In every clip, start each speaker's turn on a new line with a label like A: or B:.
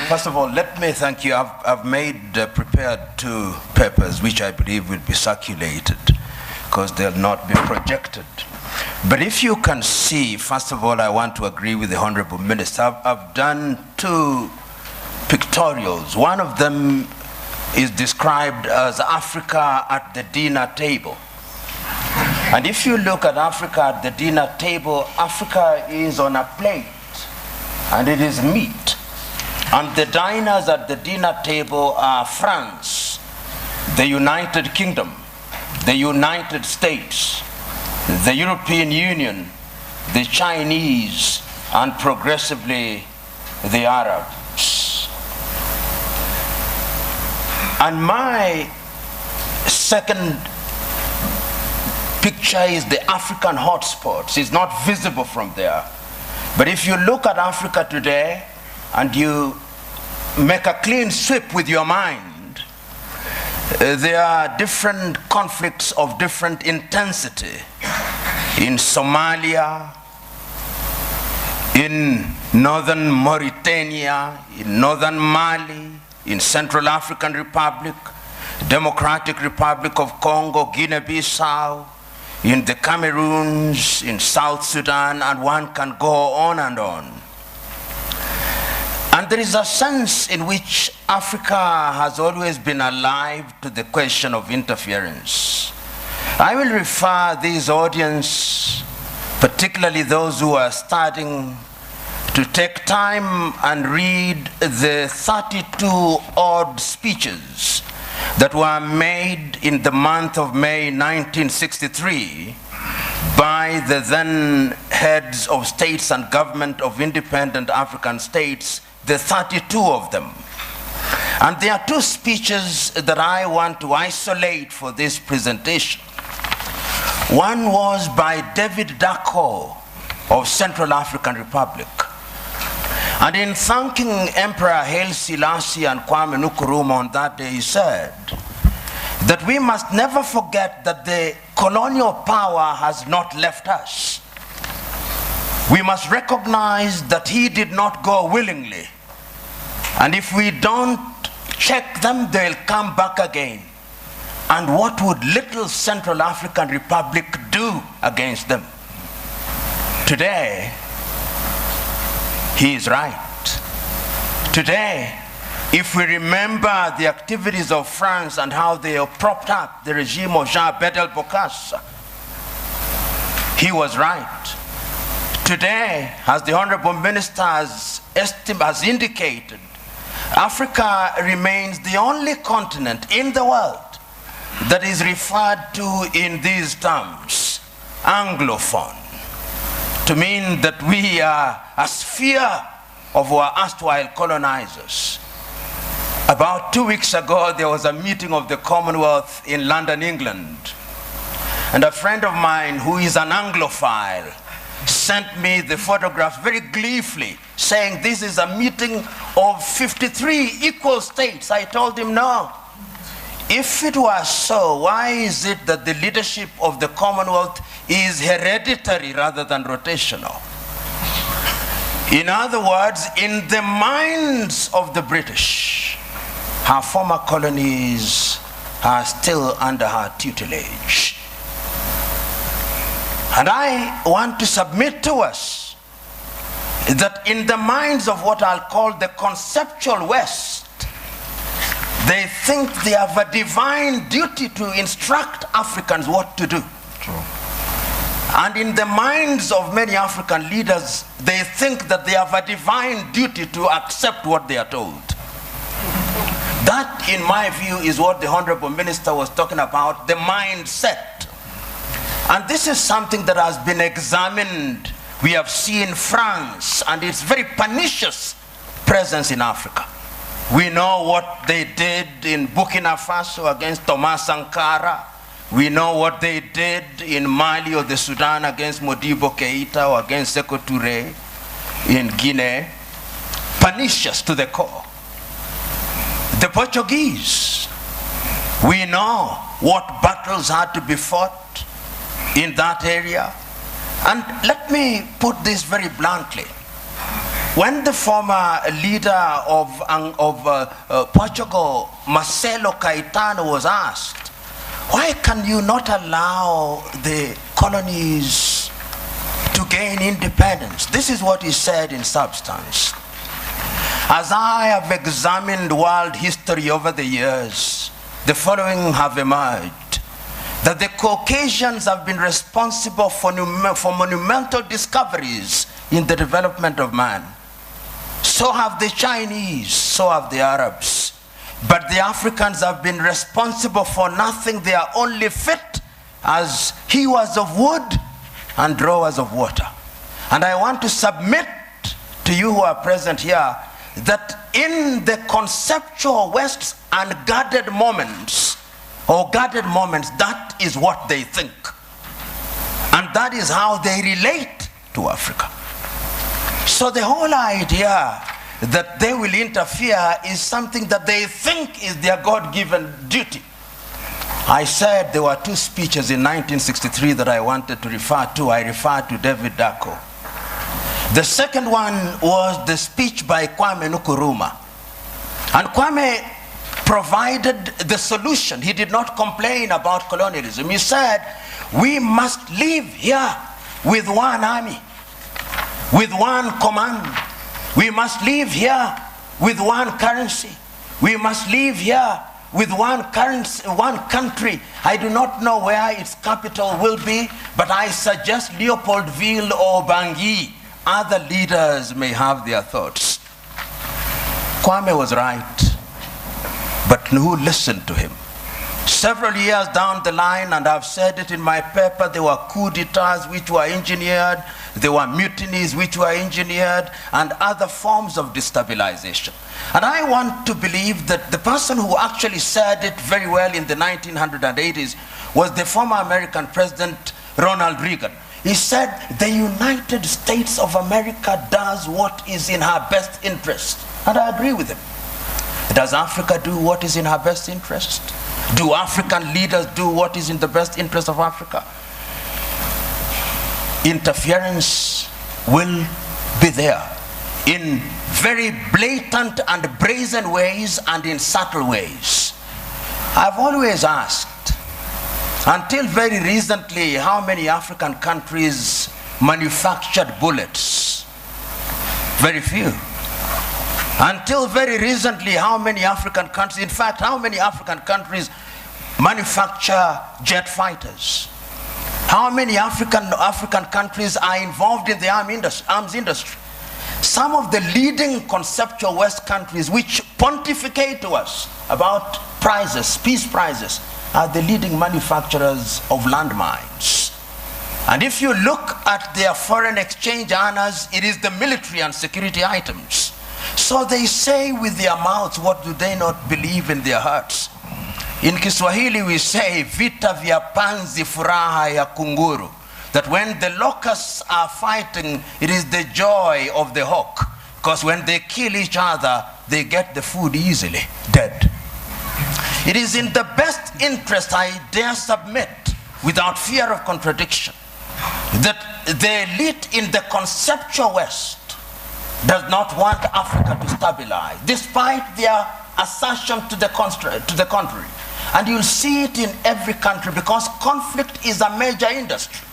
A: First of all, let me thank you. I've prepared 2 papers which I believe will be circulated because they'll not be projected. But if you can see, first of all, I want to agree with the Honorable Minister. I've done 2 pictorials. One of them is described as Africa at the dinner table. And if you look at Africa at the dinner table, Africa is on a plate and it is meat. And the diners at the dinner table are France, the United Kingdom, the United States, the European Union, the Chinese, and progressively the Arabs. And my second picture is the African hotspots. It's not visible from there. But if you look at Africa today and you make a clean sweep with your mind, there are different conflicts of different intensity in Somalia, in northern Mauritania, in northern Mali, in Central African Republic, Democratic Republic of Congo, Guinea-Bissau, in the Cameroons, in South Sudan, and one can go on and on. And there is a sense in which Africa has always been alive to the question of interference. I will refer this audience, particularly those who are starting, to take time and read the 32 odd speeches that were made in the month of May 1963 by the then heads of states and government of independent African states, the 32 of them. And there are 2 speeches that I want to isolate for this presentation. One was by David Dacko of Central African Republic. And in thanking Emperor Haile Selassie and Kwame Nkrumah on that day, he said that we must never forget that the colonial power has not left us. We must recognize that he did not go willingly. And if we don't check them, they'll come back again. And what would little Central African Republic do against them? Today, he is right. Today, if we remember the activities of France and how they propped up the regime of Jean Bedel-Bokassa, he was right. Today, as the Honorable Minister has indicated, Africa remains the only continent in the world that is referred to in these terms, Anglophone, to mean that we are a sphere of our erstwhile colonizers. About 2 weeks ago, there was a meeting of the Commonwealth in London, England. And a friend of mine who is an Anglophile sent me the photographs very gleefully, saying this is a meeting of 53 equal states. I told him, no. If it was so, why is it that the leadership of the Commonwealth is hereditary rather than rotational? In other words, in the minds of the British, her former colonies are still under her tutelage. And I want to submit to us that in the minds of what I'll call the conceptual West, they think they have a divine duty to instruct Africans what to do.
B: True.
A: And in the minds of many African leaders, they think that they have a divine duty to accept what they are told. That, in my view, is what the Honorable Minister was talking about, the mindset. And this is something that has been examined. We have seen France and its very pernicious presence in Africa. We know what they did in Burkina Faso against Thomas Sankara. We know what they did in Mali or the Sudan against Modibo Keita or against Sékou Touré in Guinea. Pernicious to the core. The Portuguese, we know what battles had to be fought in that area. And let me put this very bluntly. When the former leader of Portugal, Marcelo Caetano, was asked, why can you not allow the colonies to gain independence? This is what he said in substance. As I have examined world history over the years, the following have emerged: that the Caucasians have been responsible for monumental discoveries in the development of man. So have the Chinese, so have the Arabs. But the Africans have been responsible for nothing. They are only fit as hewers of wood and drawers of water. And I want to submit to you who are present here that in the conceptual West's unguarded moments, or guarded moments, that is what they think. And that is how they relate to Africa. So the whole idea that they will interfere is something that they think is their God-given duty. I said there were two speeches in 1963 that I wanted to refer to. I referred to David Dacko. The second one was the speech by Kwame Nkrumah. And Kwame provided the solution. He did not complain about colonialism. He said, we must live here with one army, with one command. We must live here with one currency. We must live here with one currency, one country. I do not know where its capital will be, but I suggest Leopoldville or Bangui. Other leaders may have their thoughts. Kwame was right, but who listened to him? Several years down the line, and I've said it in my paper, there were coup d'etats which were engineered, there were mutinies which were engineered, and other forms of destabilization. And I want to believe that the person who actually said it very well in the 1980s was the former American President Ronald Reagan. He said, the United States of America does what is in her best interest. And I agree with him. Does Africa do what is in her best interest? Do African leaders do what is in the best interest of Africa? Interference will be there in very blatant and brazen ways and in subtle ways. I've always asked, until very recently, how many African countries manufactured bullets? Very few. Until very recently, how many African countries, in fact, how many African countries manufacture jet fighters? How many African countries are involved in the arms industry? Some of the leading conceptual West countries which pontificate to us about prizes, peace prizes, are the leading manufacturers of landmines. And if you look at their foreign exchange earners, it is the military and security items. So they say with their mouths, what do they not believe in their hearts? In Kiswahili we say, vita vya panzi furaha ya kunguru. That when the locusts are fighting, it is the joy of the hawk. Because when they kill each other, they get the food easily, dead. It is in the best interest, I dare submit, without fear of contradiction, that the elite in the conceptual West does not want Africa to stabilize, despite their assertion to the contrary. And you'll see it in every country, because conflict is a major industry.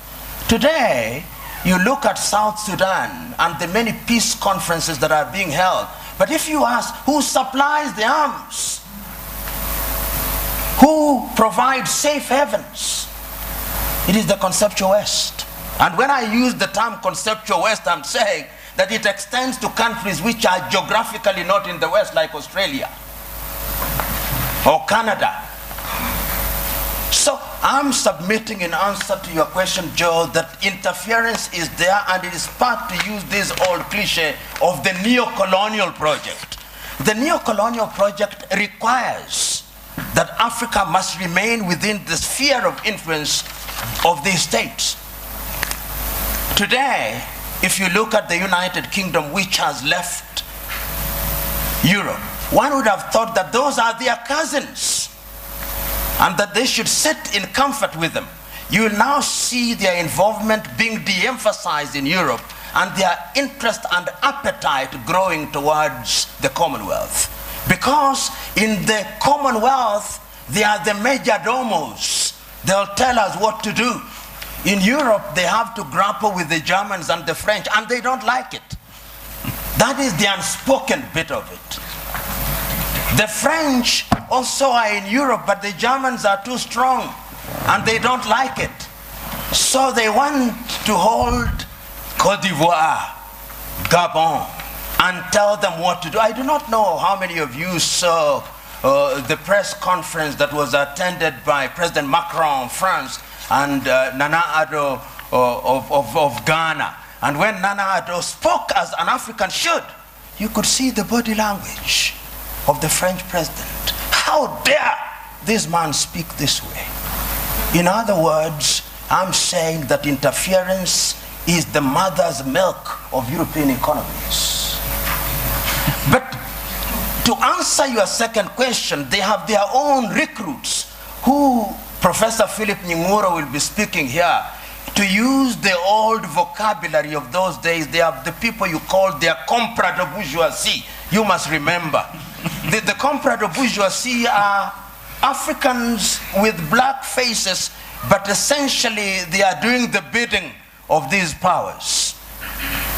A: Today, you look at South Sudan and the many peace conferences that are being held, but if you ask who supplies the arms, who provides safe havens, it is the conceptual West. And when I use the term conceptual West, I'm saying that it extends to countries which are geographically not in the West, like Australia or Canada. So I'm submitting in answer to your question, Joe, that interference is there, and it is part, to use this old cliche, of the neo-colonial project. The neo-colonial project requires that Africa must remain within the sphere of influence of these states. Today, if you look at the United Kingdom, which has left Europe, one would have thought that those are their cousins and that they should sit in comfort with them. You will now see their involvement being de-emphasized in Europe and their interest and appetite growing towards the Commonwealth. Because in the Commonwealth, they are the major domos. They'll tell us what to do. In Europe, they have to grapple with the Germans and the French, and they don't like it. That is the unspoken bit of it. The French also are in Europe, but the Germans are too strong, and they don't like it. So they want to hold Côte d'Ivoire, Gabon, and tell them what to do. I do not know how many of you saw the press conference that was attended by President Macron of France and Nana Addo of Ghana. And when Nana Addo spoke as an African should, you could see the body language of the French president. How dare this man speak this way? In other words, I'm saying that interference is the mother's milk of European economies. But to answer your second question, they have their own recruits who Professor Philip Nying'oro will be speaking here. To use the old vocabulary of those days, they are the people you call their comprador bourgeoisie. You must remember. The comprador bourgeoisie are Africans with black faces, but essentially they are doing the bidding of these powers.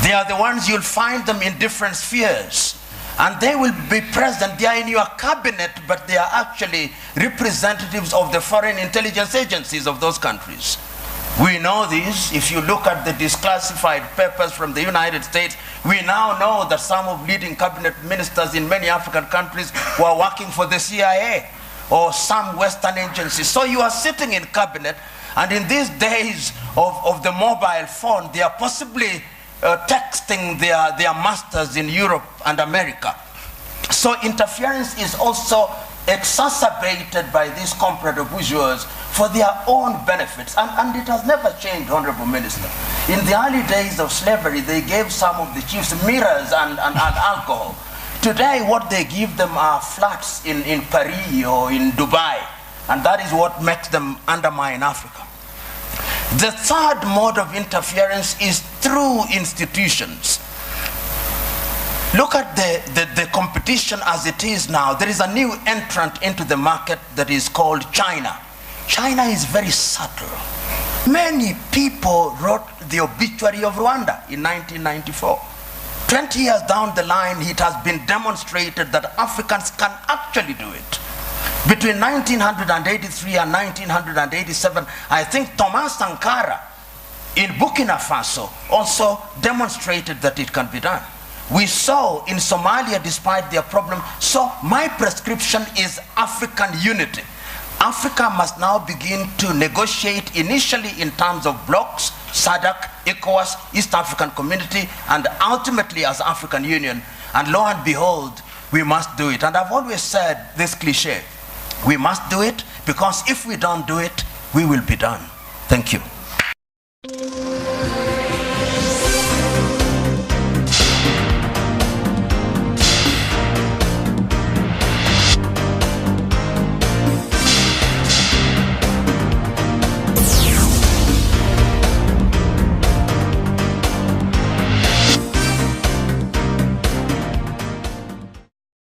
A: They are the ones you'll find them in different spheres. And they will be present. They are in your cabinet, but they are actually representatives of the foreign intelligence agencies of those countries. We know this. If you look at the declassified papers from the United States, we now know that some of leading cabinet ministers in many African countries were working for the CIA or some Western agencies. So you are sitting in cabinet, and in these days of the mobile phone, they are possibly texting their masters in Europe and America. So interference is also exacerbated by these comprador bourgeois for their own benefits, and it has never changed, Honorable Minister. In the early days of slavery, they gave some of the chiefs mirrors and alcohol. Today, what they give them are flats in Paris or in Dubai, and that is what makes them undermine Africa. The third mode of interference is through institutions. Look at the competition as it is now. There is a new entrant into the market that is called China. China is very subtle. Many people wrote the obituary of Rwanda in 1994. 20 years down the line, it has been demonstrated that Africans can actually do it. Between 1983 and 1987, I think Thomas Sankara in Burkina Faso also demonstrated that it can be done. We saw in Somalia, despite their problem. So my prescription is African unity. Africa must now begin to negotiate initially in terms of blocks, SADC, ECOWAS, East African Community, and ultimately as African Union. And lo and behold, we must do it. And I've always said this cliche, we must do it, because if we don't do it, we will be done. Thank you.